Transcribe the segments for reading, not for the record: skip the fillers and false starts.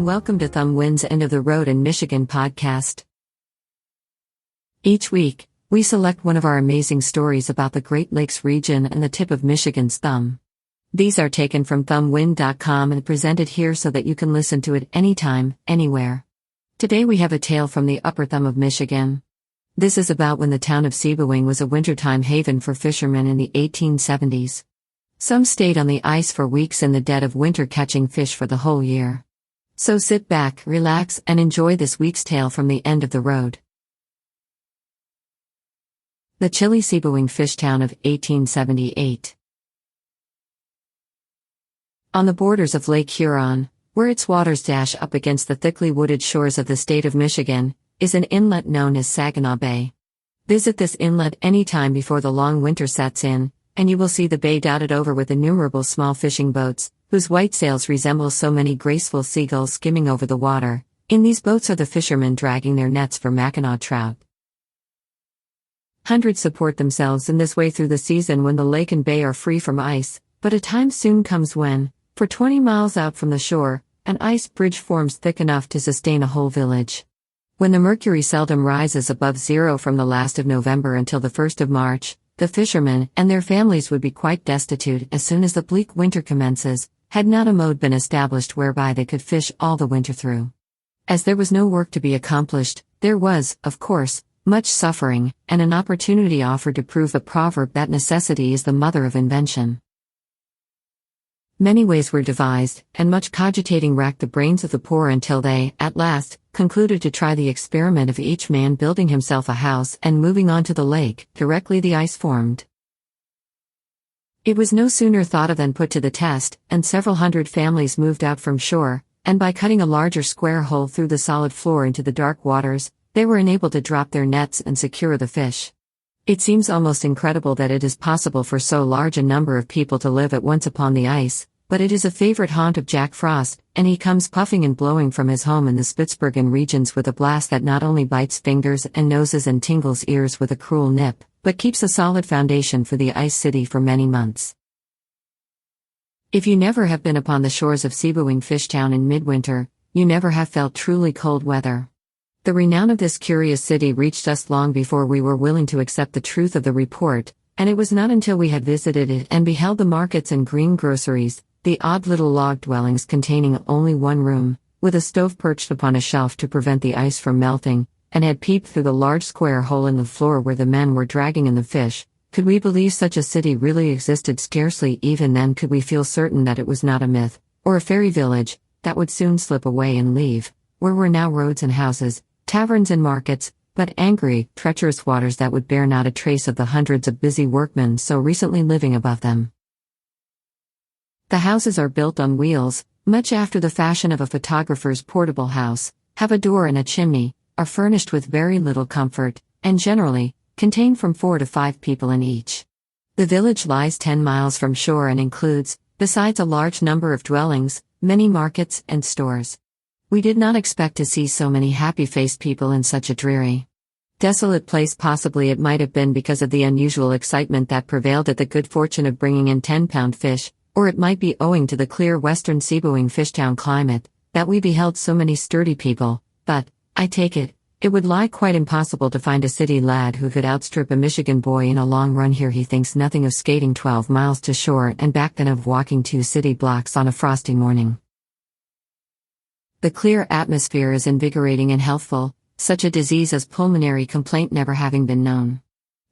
welcome to Thumb Wind's End of the Road in Michigan podcast. Each week, we select one of our amazing stories about the Great Lakes region and the tip of Michigan's thumb. These are taken from thumbwind.com and presented here so that you can listen to it anytime, anywhere. Today we have a tale from the upper thumb of Michigan. This is about when the town of Sebewaing was a wintertime haven for fishermen in the 1870s. Some stayed on the ice for weeks in the dead of winter, catching fish for the whole year. So sit back, relax, and enjoy this week's tale from the end of the road. The chilly Sebewaing Fishtown of 1878. On the borders of Lake Huron, where its waters dash up against the thickly wooded shores of the state of Michigan, is an inlet known as Saginaw Bay. Visit this inlet any time before the long winter sets in, and you will see the bay dotted over with innumerable small fishing boats, whose white sails resemble so many graceful seagulls skimming over the water. In these boats are the fishermen dragging their nets for Mackinaw trout. Hundreds support themselves in this way through the season when the lake and bay are free from ice, but a time soon comes when, for 20 miles out from the shore, an ice bridge forms thick enough to sustain a whole village. When the mercury seldom rises above zero from the last of November until the 1st of March, the fishermen and their families would be quite destitute as soon as the bleak winter commences, had not a mode been established whereby they could fish all the winter through. As there was no work to be accomplished, there was, of course, much suffering, and an opportunity offered to prove the proverb that necessity is the mother of invention. Many ways were devised, and much cogitating racked the brains of the poor until they, at last, concluded to try the experiment of each man building himself a house and moving onto the lake, directly the ice formed. It was no sooner thought of than put to the test, and several hundred families moved out from shore, and by cutting a larger square hole through the solid floor into the dark waters, they were enabled to drop their nets and secure the fish. It seems almost incredible that it is possible for so large a number of people to live at once upon the ice, but it is a favorite haunt of Jack Frost, and he comes puffing and blowing from his home in the Spitsbergen regions with a blast that not only bites fingers and noses and tingles ears with a cruel nip, but keeps a solid foundation for the ice city for many months. If you never have been upon the shores of Sebewaing Fishtown in midwinter, you never have felt truly cold weather. The renown of this curious city reached us long before we were willing to accept the truth of the report, and it was not until we had visited it and beheld the markets and greengroceries, the odd little log dwellings containing only one room, with a stove perched upon a shelf to prevent the ice from melting, and had peeped through the large square hole in the floor where the men were dragging in the fish, could we believe such a city really existed. Scarcely even then could we feel certain that it was not a myth, or a fairy village, that would soon slip away and leave, where were now roads and houses, taverns and markets, but angry, treacherous waters that would bear not a trace of the hundreds of busy workmen so recently living above them. The houses are built on wheels, much after the fashion of a photographer's portable house, have a door and a chimney, are furnished with very little comfort, and generally, contain from 4 to 5 people in each. The village lies 10 miles from shore and includes, besides a large number of dwellings, many markets and stores. We did not expect to see so many happy-faced people in such a dreary, desolate place. Possibly it might have been because of the unusual excitement that prevailed at the good fortune of bringing in 10-pound fish, or it might be owing to the clear western Sebewaing Fishtown climate, that we beheld so many sturdy people, but, I take it, it would lie quite impossible to find a city lad who could outstrip a Michigan boy in a long run here. He thinks nothing of skating 12 miles to shore and back than of walking 2 city blocks on a frosty morning. The clear atmosphere is invigorating and healthful, such a disease as pulmonary complaint never having been known.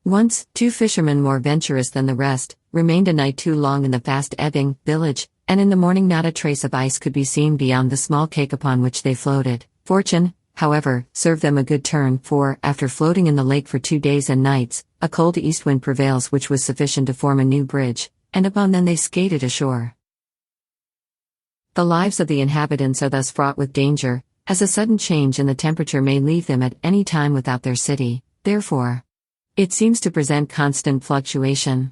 Once, 2 fishermen more venturous than the rest, remained a night too long in the fast-ebbing village, and in the morning not a trace of ice could be seen beyond the small cake upon which they floated. Fortune, however, served them a good turn, for, after floating in the lake for 2 days and nights, a cold east wind prevails which was sufficient to form a new bridge, and upon them they skated ashore. The lives of the inhabitants are thus fraught with danger, as a sudden change in the temperature may leave them at any time without their city, therefore, it seems to present constant fluctuation.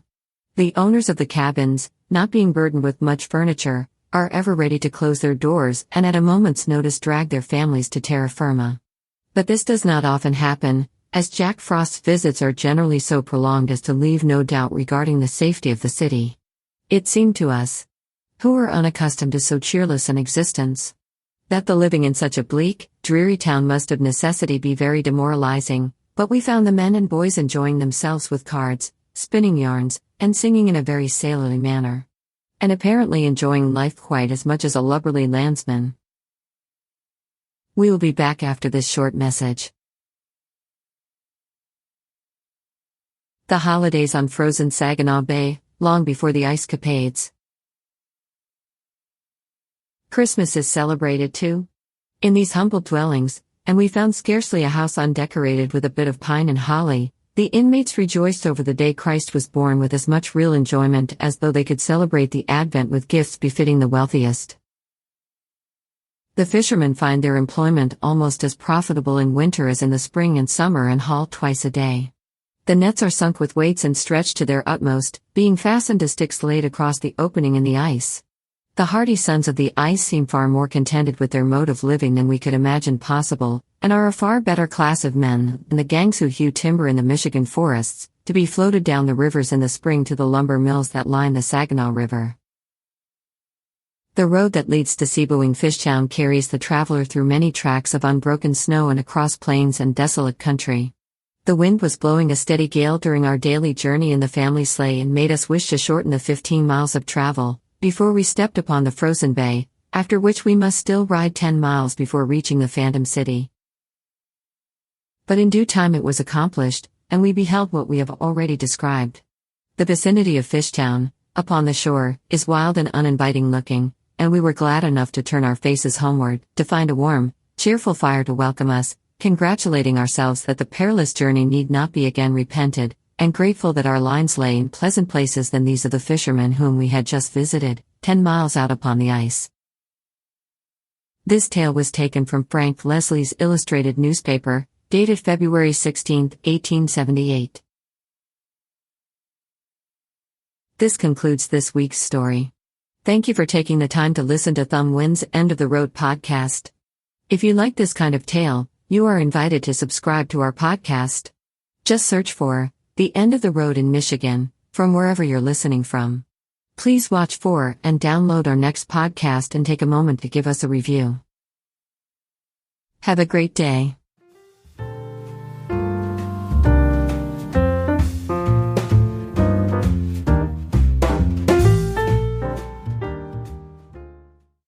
The owners of the cabins, not being burdened with much furniture, are ever ready to close their doors and at a moment's notice drag their families to terra firma. But this does not often happen, as Jack Frost's visits are generally so prolonged as to leave no doubt regarding the safety of the city. It seemed to us, who were unaccustomed to so cheerless an existence, That the living in such a bleak, dreary town must of necessity be very demoralizing, but we found the men and boys enjoying themselves with cards, spinning yarns, and singing in a very sailorly manner. And apparently enjoying life quite as much as a lubberly landsman. We will be back after this short message. The holidays on frozen Saginaw Bay, long before the ice capades. Christmas is celebrated too. In these humble dwellings, and we found scarcely a house undecorated with a bit of pine and holly, the inmates rejoiced over the day Christ was born with as much real enjoyment as though they could celebrate the Advent with gifts befitting the wealthiest. The fishermen find their employment almost as profitable in winter as in the spring and summer and haul twice a day. The nets are sunk with weights and stretched to their utmost, being fastened to sticks laid across the opening in the ice. The hardy sons of the ice seem far more contented with their mode of living than we could imagine possible, and are a far better class of men than the gangs who hew timber in the Michigan forests, to be floated down the rivers in the spring to the lumber mills that line the Saginaw River. The road that leads to Sebewaing Fishtown carries the traveler through many tracts of unbroken snow and across plains and desolate country. The wind was blowing a steady gale during our daily journey in the family sleigh and made us wish to shorten the 15 miles of travel before we stepped upon the frozen bay, after which we must still ride 10 miles before reaching the Phantom City. But in due time it was accomplished, and we beheld what we have already described. The vicinity of Fishtown, upon the shore, is wild and uninviting looking, and we were glad enough to turn our faces homeward, to find a warm, cheerful fire to welcome us, congratulating ourselves that the perilous journey need not be again repented, and grateful that our lines lay in pleasant places than these of the fishermen whom we had just visited, 10 miles out upon the ice. This tale was taken from Frank Leslie's illustrated newspaper, dated February 16, 1878. This concludes this week's story. Thank you for taking the time to listen to Thumbwind's End of the Road podcast. If you like this kind of tale, you are invited to subscribe to our podcast. Just search for The End of the Road in Michigan, from wherever you're listening from. Please watch for and download our next podcast and take a moment to give us a review. Have a great day.